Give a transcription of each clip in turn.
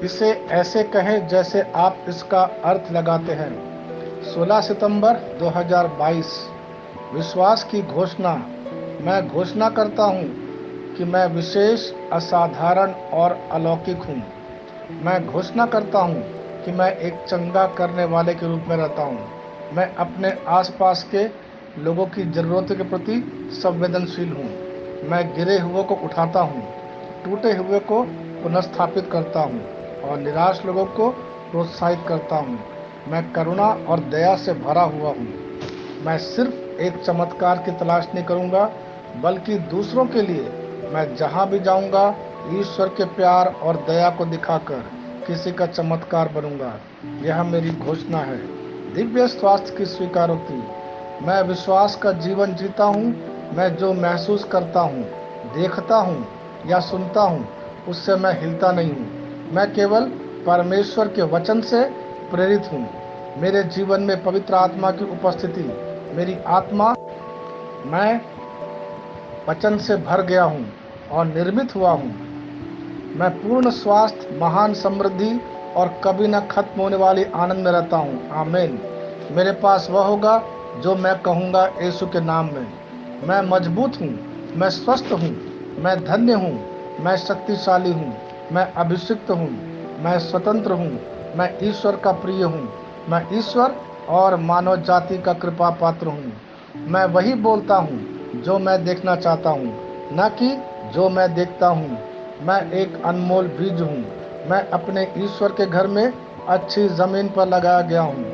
इसे ऐसे कहें जैसे आप इसका अर्थ लगाते हैं। 16 सितंबर 2022। विश्वास की घोषणा। मैं घोषणा करता हूँ कि मैं विशेष, असाधारण और अलौकिक हूँ। मैं घोषणा करता हूँ कि मैं एक चंगा करने वाले के रूप में रहता हूँ। मैं अपने आसपास के लोगों की ज़रूरतों के प्रति संवेदनशील हूँ। मैं गिरे हुए को उठाता हूँ, टूटे हुए को पुनर्स्थापित करता हूँ और निराश लोगों को प्रोत्साहित करता हूँ। मैं करुणा और दया से भरा हुआ हूँ। मैं सिर्फ एक चमत्कार की तलाश नहीं करूँगा, बल्कि दूसरों के लिए मैं जहाँ भी जाऊँगा ईश्वर के प्यार और दया को दिखाकर किसी का चमत्कार बनूंगा। यह मेरी घोषणा है। दिव्य स्वास्थ्य की स्वीकारोक्ति। मैं विश्वास का जीवन जीता हूँ। मैं जो महसूस करता हूँ, देखता हूँ या सुनता हूँ, उससे मैं हिलता नहीं हूँ। मैं केवल परमेश्वर के वचन से प्रेरित हूँ। मेरे जीवन में पवित्र आत्मा की उपस्थिति। मेरी आत्मा, मैं वचन से भर गया हूँ और निर्मित हुआ हूँ। मैं पूर्ण स्वास्थ्य, महान समृद्धि और कभी न खत्म होने वाली आनंद में रहता हूँ। आमीन। मेरे पास वह होगा जो मैं कहूँगा यीशु के नाम में। मैं मजबूत हूँ, मैं स्वस्थ हूँ, मैं धन्य हूँ, मैं शक्तिशाली हूँ, मैं अभिषिक्त हूँ, मैं स्वतंत्र हूँ, मैं ईश्वर का प्रिय हूँ, मैं ईश्वर और मानव जाति का कृपा पात्र हूँ। मैं वही बोलता हूँ जो मैं देखना चाहता हूँ, न कि जो मैं देखता हूँ। मैं एक अनमोल बीज हूँ। मैं अपने ईश्वर के घर में अच्छी जमीन पर लगाया गया हूँ।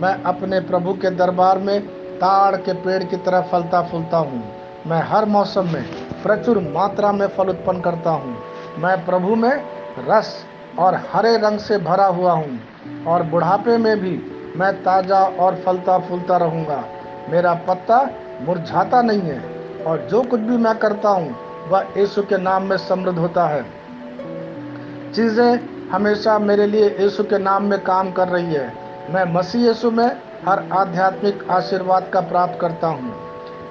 मैं अपने प्रभु के दरबार में ताड़ के पेड़ की तरह फलता फूलता हूँ। मैं हर मौसम में प्रचुर मात्रा में फल उत्पन्न करता हूँ। मैं प्रभु में रस और हरे रंग से भरा हुआ हूँ और बुढ़ापे में भी मैं ताज़ा और फलता फूलता रहूँगा। मेरा पत्ता मुरझाता नहीं है और जो कुछ भी मैं करता हूँ वह यीशु के नाम में समृद्ध होता है। चीज़ें हमेशा मेरे लिए यीशु के नाम में काम कर रही है। मैं मसीह यीशु में हर आध्यात्मिक आशीर्वाद का प्राप्त करता हूँ।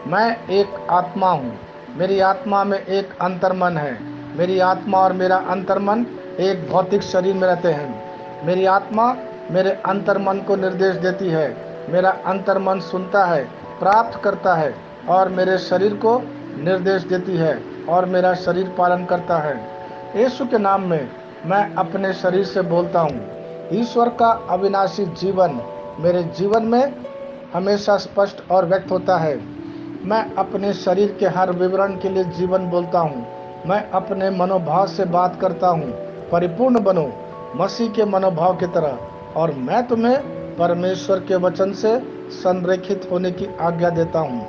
मैं एक आत्मा हूँ। मेरी आत्मा में एक अंतर्मन है। मेरी आत्मा और मेरा अंतर्मन एक भौतिक शरीर में रहते हैं। मेरी आत्मा मेरे अंतर्मन को निर्देश देती है। मेरा अंतर्मन सुनता है, प्राप्त करता है और मेरे शरीर को निर्देश देती है और मेरा शरीर पालन करता है। यीशु के नाम में मैं अपने शरीर से बोलता हूँ। ईश्वर का अविनाशी जीवन मेरे जीवन में हमेशा स्पष्ट और व्यक्त होता है। मैं अपने शरीर के हर विवरण के लिए जीवन बोलता हूँ। मैं अपने मनोभाव से बात करता हूँ। परिपूर्ण बनो मसीह के मनोभाव की तरह। और मैं तुम्हें परमेश्वर के वचन से संरेखित होने की आज्ञा देता हूँ।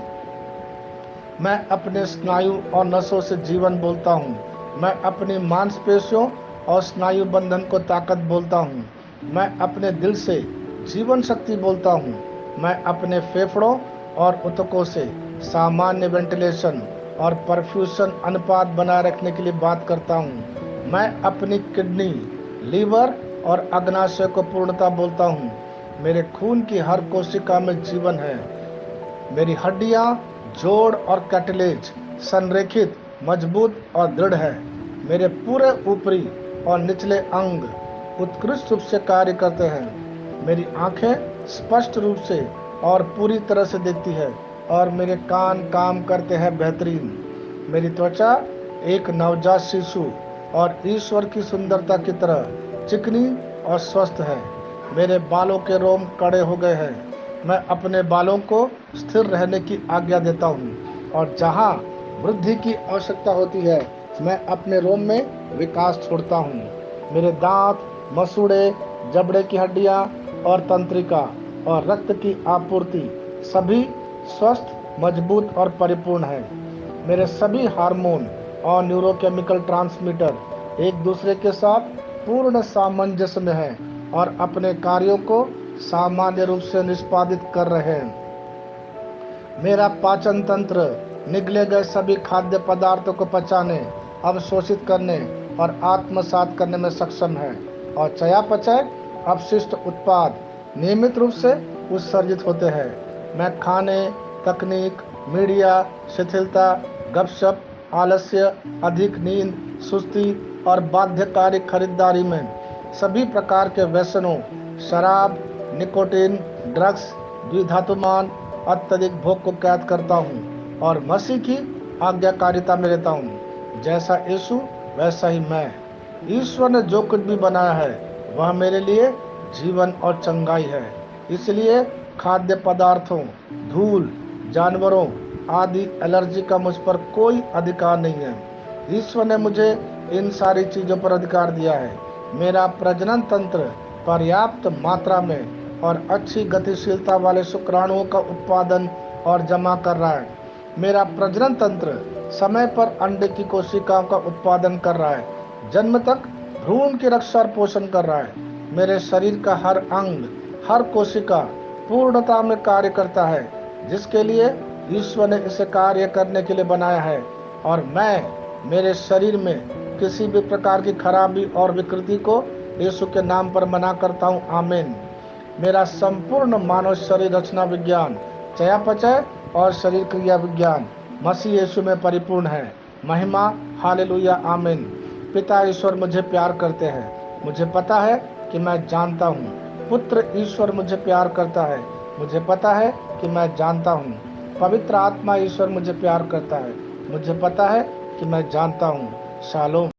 मैं अपने स्नायु और नसों से जीवन बोलता हूँ। मैं अपनी मांसपेशियों और स्नायु बंधन को ताकत बोलता हूँ। मैं अपने दिल से जीवन शक्ति बोलता हूँ। मैं अपने फेफड़ों और ऊतकों से सामान्य वेंटिलेशन और परफ्यूशन अनुपात बनाए रखने के लिए बात करता हूँ। मैं अपनी किडनी, लीवर और अग्नाशय को पूर्णता बोलता हूँ। मेरे खून की हर कोशिका में जीवन है। मेरी हड्डियां, जोड़ और कैटिलेज संरेखित, मजबूत और दृढ़ है। मेरे पूरे ऊपरी और निचले अंग उत्कृष्ट रूप से कार्य करते हैं। मेरी आंखें स्पष्ट रूप से और पूरी तरह से देखती है और मेरे कान काम करते हैं बेहतरीन। मेरी त्वचा एक नवजात शिशु और ईश्वर की सुंदरता की तरह चिकनी और स्वस्थ है। मेरे बालों के रोम कड़े हो गए हैं। मैं अपने बालों को स्थिर रहने की आज्ञा देता हूँ और जहाँ वृद्धि की आवश्यकता होती है मैं अपने रोम में विकास छोड़ता हूँ। मेरे दांत, मसूड़े, जबड़े की हड्डियाँ और तंत्रिका और रक्त की आपूर्ति सभी स्वस्थ, मजबूत और परिपूर्ण है। मेरे सभी हार्मोन और न्यूरोकेमिकल ट्रांसमीटर एक दूसरे के साथ पूर्ण सामंजस्य में हैं और अपने कार्यों को सामान्य रूप से निष्पादित कर रहे हैं। मेरा पाचन तंत्र निगले गए सभी खाद्य पदार्थों को पचाने, अवशोषित करने और आत्मसात करने में सक्षम है और चयापचय अपशिष्ट उत्पाद नियमित रूप से उत्सर्जित होते हैं। मैं खाने, तकनीक, मीडिया, शिथिलता, गपशप, आलस्य, अधिक नींद, सुस्ती और बाध्यकारी खरीदारी में सभी प्रकार के व्यसनों, शराब, निकोटीन, ड्रग्स, द्विधातुमान, अत्यधिक भोग को कैद करता हूँ और मसीह की आज्ञाकारिता में रहता हूँ। जैसा यीशु वैसा ही मैं। ईश्वर ने जो कुछ भी बनाया है वह मेरे लिए जीवन और चंगाई है। इसलिए खाद्य पदार्थों, धूल, जानवरों आदि एलर्जी का मुझ पर कोई अधिकार नहीं है। ईश्वर ने मुझे इन सारी चीजों पर अधिकार दिया है। मेरा प्रजनन तंत्र पर्याप्त मात्रा में और अच्छी गतिशीलता वाले शुक्राणुओं का उत्पादन और जमा कर रहा है। मेरा प्रजनन तंत्र समय पर अंडे की कोशिकाओं का उत्पादन कर रहा है, जन्म तक भ्रूण की रक्षा और पोषण कर रहा है। मेरे शरीर का हर अंग, हर कोशिका पूर्णता में कार्य करता है, जिसके लिए ईश्वर ने इसे कार्य करने के लिए बनाया है। और मैं मेरे शरीर में किसी भी प्रकार की खराबी और विकृति को यीशु के नाम पर मना करता हूँ। आमीन। मेरा संपूर्ण मानव शरीर रचना विज्ञान, चयापचय और शरीर क्रिया विज्ञान मसीह यीशु में परिपूर्ण है। महिमा, हालेलुया, आमीन। पिता ईश्वर मुझे प्यार करते हैं, मुझे पता है कि मैं जानता हूँ। पुत्र ईश्वर मुझे प्यार करता है, मुझे पता है कि मैं जानता हूँ। पवित्र आत्मा ईश्वर मुझे प्यार करता है, मुझे पता है कि मैं जानता हूँ। शालोम।